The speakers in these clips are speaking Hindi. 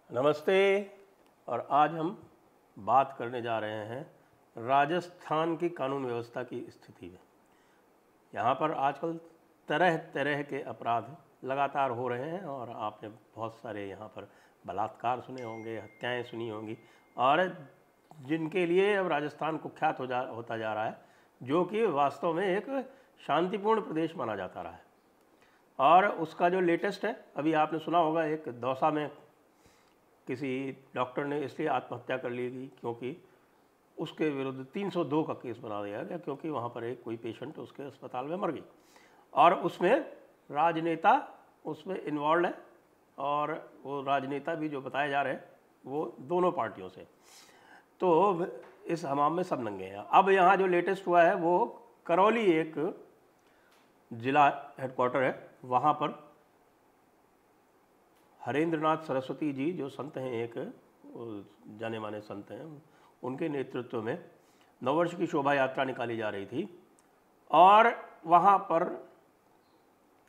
नमस्ते। और आज हम बात करने जा रहे हैं राजस्थान की कानून व्यवस्था की स्थिति में। यहाँ पर आजकल तरह तरह के अपराध लगातार हो रहे हैं और आपने बहुत सारे यहाँ पर बलात्कार सुने होंगे, हत्याएं सुनी होंगी, और जिनके लिए अब राजस्थान कुख्यात होता जा रहा है, जो कि वास्तव में एक शांतिपूर्ण प्रदेश माना जाता रहा है। और उसका जो लेटेस्ट है, अभी आपने सुना होगा, एक दौसा में किसी डॉक्टर ने इसलिए आत्महत्या कर ली थी क्योंकि उसके विरुद्ध 302 का केस बना दिया गया, क्योंकि वहाँ पर एक कोई पेशेंट उसके अस्पताल में मर गई और उसमें राजनेता उसमें इन्वॉल्व है, और वो राजनेता भी जो बताए जा रहे हैं वो दोनों पार्टियों से। तो इस हमाम में सब नंगे हैं। अब यहाँ जो लेटेस्ट हुआ है वो करौली, एक जिला हेडक्वार्टर है, वहाँ पर हरेंद्र नाथ सरस्वती जी जो संत हैं, एक जाने माने संत हैं, उनके नेतृत्व में नववर्ष की शोभा यात्रा निकाली जा रही थी। और वहाँ पर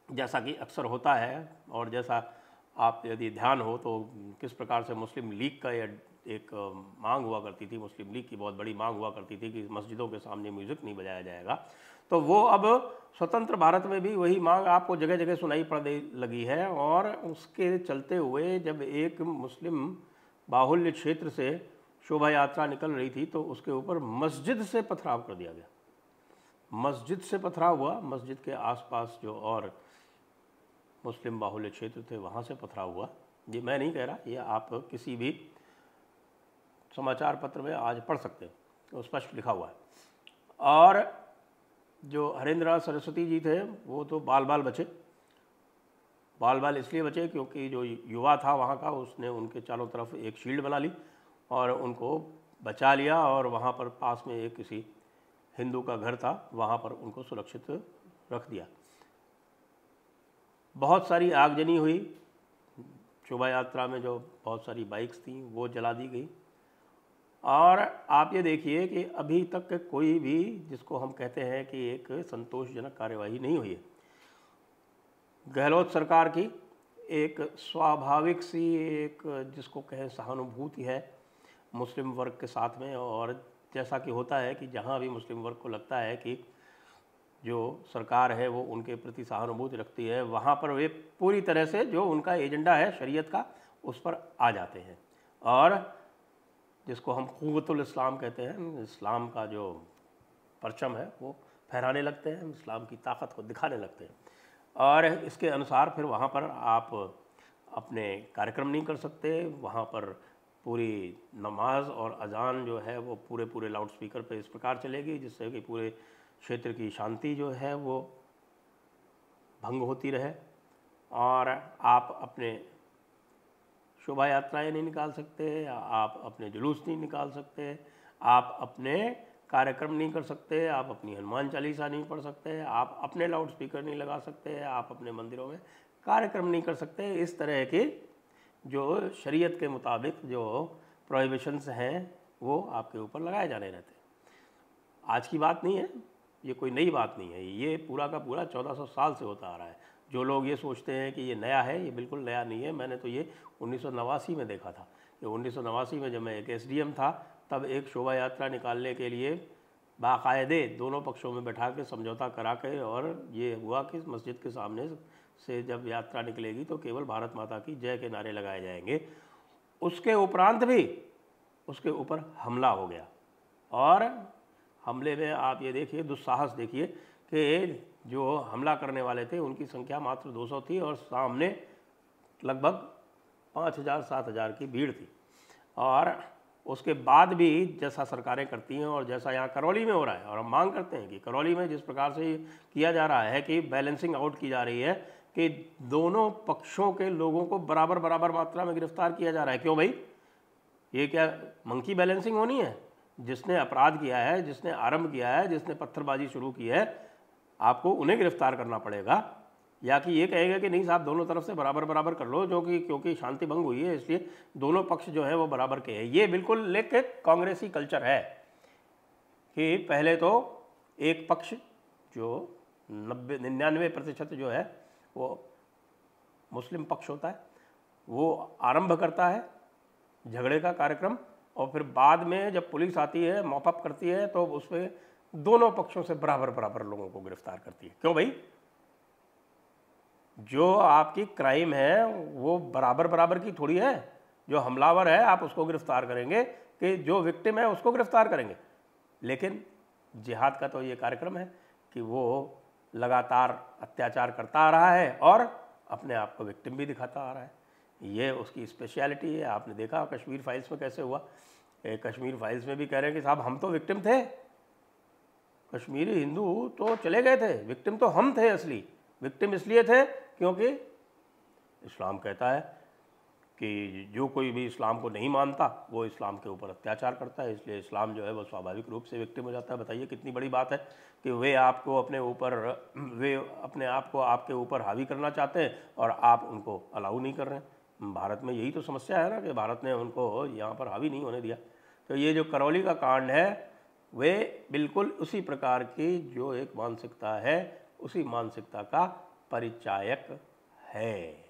जैसा कि अक्सर होता है, और जैसा आप यदि ध्यान हो तो किस प्रकार से मुस्लिम लीग का एक मांग हुआ करती थी, मुस्लिम लीग की बहुत बड़ी मांग हुआ करती थी कि मस्जिदों के सामने म्यूज़िक नहीं बजाया जाएगा। तो वो अब स्वतंत्र भारत में भी वही मांग आपको जगह जगह सुनाई पड़ने लगी है। और उसके चलते हुए जब एक मुस्लिम बाहुल्य क्षेत्र से शोभा यात्रा निकल रही थी तो उसके ऊपर मस्जिद से पथराव कर दिया गया। मस्जिद से पथराव हुआ, मस्जिद के आसपास जो और मुस्लिम बाहुल्य क्षेत्र थे वहाँ से पथराव हुआ। ये मैं नहीं कह रहा, ये आप किसी भी समाचार पत्र में आज पढ़ सकते हैं, तो स्पष्ट लिखा हुआ है। और जो हरेंद्र नाथ सरस्वती जी थे वो तो बाल बाल बचे। बाल बाल इसलिए बचे क्योंकि जो युवा था वहाँ का, उसने उनके चारों तरफ एक शील्ड बना ली और उनको बचा लिया, और वहाँ पर पास में एक किसी हिंदू का घर था, वहाँ पर उनको सुरक्षित रख दिया। बहुत सारी आगजनी हुई, शोभा यात्रा में जो बहुत सारी बाइक्स थी वो जला दी गई। और आप ये देखिए कि अभी तक कोई भी, जिसको हम कहते हैं कि एक संतोषजनक कार्यवाही नहीं हुई है। गहलोत सरकार की एक स्वाभाविक सी एक, जिसको कहें, सहानुभूति है मुस्लिम वर्ग के साथ में। और जैसा कि होता है कि जहाँ भी मुस्लिम वर्ग को लगता है कि जो सरकार है वो उनके प्रति सहानुभूति रखती है, वहाँ पर वे पूरी तरह से जो उनका एजेंडा है शरीयत का, उस पर आ जाते हैं। और जिसको हम क़ुव्वतुल इस्लाम कहते हैं, इस्लाम का जो परचम है वो फहराने लगते हैं, इस्लाम की ताकत को दिखाने लगते हैं। और इसके अनुसार फिर वहाँ पर आप अपने कार्यक्रम नहीं कर सकते। वहाँ पर पूरी नमाज और अजान जो है वो पूरे लाउड स्पीकर पे इस प्रकार चलेगी जिससे कि पूरे क्षेत्र की शांति जो है वो भंग होती रहे। और आप अपने शोभा यात्राएँ नहीं निकाल सकते, आप अपने जुलूस नहीं निकाल सकते, आप अपने कार्यक्रम नहीं कर सकते, आप अपनी हनुमान चालीसा नहीं पढ़ सकते, आप अपने लाउड स्पीकर नहीं लगा सकते, आप अपने मंदिरों में कार्यक्रम नहीं कर सकते। इस तरह के जो शरीयत के मुताबिक जो प्रोहिबिशंस हैं वो आपके ऊपर लगाए जाने रहते हैं। आज की बात नहीं है, ये कोई नई बात नहीं है, ये पूरा का पूरा 1400 साल से होता आ रहा है। जो लोग ये सोचते हैं कि ये नया है, ये बिल्कुल नया नहीं है। मैंने तो ये 1989 में देखा था। कि 1989 में जब मैं एक एसडीएम था, तब एक शोभा यात्रा निकालने के लिए बाकायदे दोनों पक्षों में बैठा के समझौता करा के, और ये हुआ कि मस्जिद के सामने से जब यात्रा निकलेगी तो केवल भारत माता की जय के नारे लगाए जाएंगे। उसके उपरांत भी उसके ऊपर हमला हो गया, और हमले में आप ये देखिए, दुस्साहस देखिए कि जो हमला करने वाले थे उनकी संख्या मात्र 200 थी और सामने लगभग 5000-7000 की भीड़ थी। और उसके बाद भी जैसा सरकारें करती हैं और जैसा यहाँ करौली में हो रहा है, और हम मांग करते हैं कि करौली में जिस प्रकार से किया जा रहा है कि बैलेंसिंग आउट की जा रही है कि दोनों पक्षों के लोगों को बराबर बराबर मात्रा में गिरफ्तार किया जा रहा है। क्यों भाई, ये क्या मंकी बैलेंसिंग होनी है? जिसने अपराध किया है, जिसने आरंभ किया है, जिसने पत्थरबाजी शुरू की है, आपको उन्हें गिरफ्तार करना पड़ेगा, या कि ये कहेगा कि नहीं साहब दोनों तरफ से बराबर बराबर कर लो, जो कि क्योंकि शांति भंग हुई है इसलिए दोनों पक्ष जो है वो बराबर के हैं। ये बिल्कुल एक कांग्रेसी कल्चर है कि पहले तो एक पक्ष जो 99% जो है वो मुस्लिम पक्ष होता है, वो आरंभ करता है झगड़े का कार्यक्रम, और फिर बाद में जब पुलिस आती है, मॉप अप करती है, तो उसमें दोनों पक्षों से बराबर बराबर लोगों को गिरफ्तार करती है। क्यों भाई? जो आपकी क्राइम है वो बराबर बराबर की थोड़ी है। जो हमलावर है आप उसको गिरफ्तार करेंगे कि जो विक्टिम है उसको गिरफ्तार करेंगे। लेकिन जिहाद का तो ये कार्यक्रम है कि वो लगातार अत्याचार करता आ रहा है और अपने आप को विक्टिम भी दिखाता आ रहा है। ये उसकी स्पेशलिटी है। आपने देखा कश्मीर फाइल्स में कैसे हुआ। कश्मीर फाइल्स में भी कह रहे हैं कि साहब हम तो विक्टिम थे, कश्मीरी हिंदू तो चले गए थे, विक्टिम तो हम थे। असली विक्टिम इसलिए थे क्योंकि इस्लाम कहता है कि जो कोई भी इस्लाम को नहीं मानता वो इस्लाम के ऊपर अत्याचार करता है, इसलिए इस्लाम जो है वो स्वाभाविक रूप से विक्टिम हो जाता है। बताइए कितनी बड़ी बात है कि वे आपको अपने ऊपर, वे अपने आप को आपके ऊपर हावी करना चाहते हैं और आप उनको अलाउ नहीं कर रहे हैं। भारत में यही तो समस्या है ना कि भारत ने उनको यहाँ पर हावी नहीं होने दिया। तो ये जो करौली का कांड है वे बिल्कुल उसी प्रकार की जो एक मानसिकता है, उसी मानसिकता का परिचायक है।